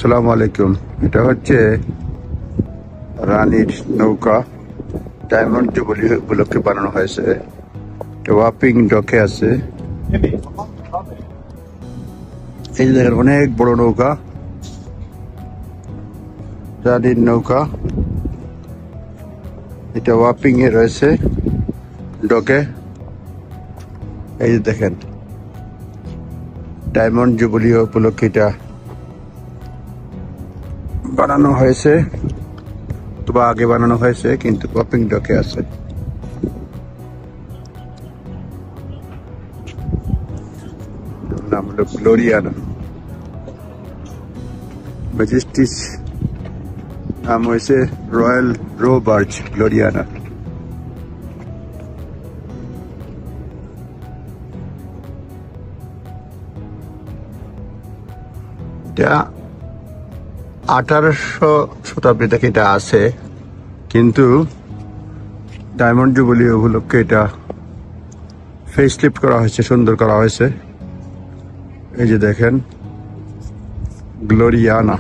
আসসালামু আলাইকুম। এটা হচ্ছে রানীর নৌকা, ডায়মন্ড জুবিলি উপলক্ষে বানানো হয়েছে। ওয়াপিং ডকে আছে। এই যে দেখেন অনেক বড় নৌকা, রানীর নৌকা। এটা ওয়াপিং এ রয়েছে ডকে। এই যে দেখেন ডায়মন্ড জুবিলি উপলক্ষে এটা বানানো হয়েছে, বা আগে বানানো হয়েছে, কিন্তু ওয়াপিং ডকে আছে। নাম হলো গ্লোরিয়ানা। ম্যাজেস্টিস নাম হয়েছে রয়্যাল রো বার্জ গ্লোরিয়ানা। এটা 1800 শতাব্দী থেকে এটা আছে, কিন্তু ডায়মন্ড জুবিলি উপলক্ষে এটা ফেসলিফট করা হয়েছে, সুন্দর করা হয়েছে। এই যে দেখেন গ্লোরিয়ানা।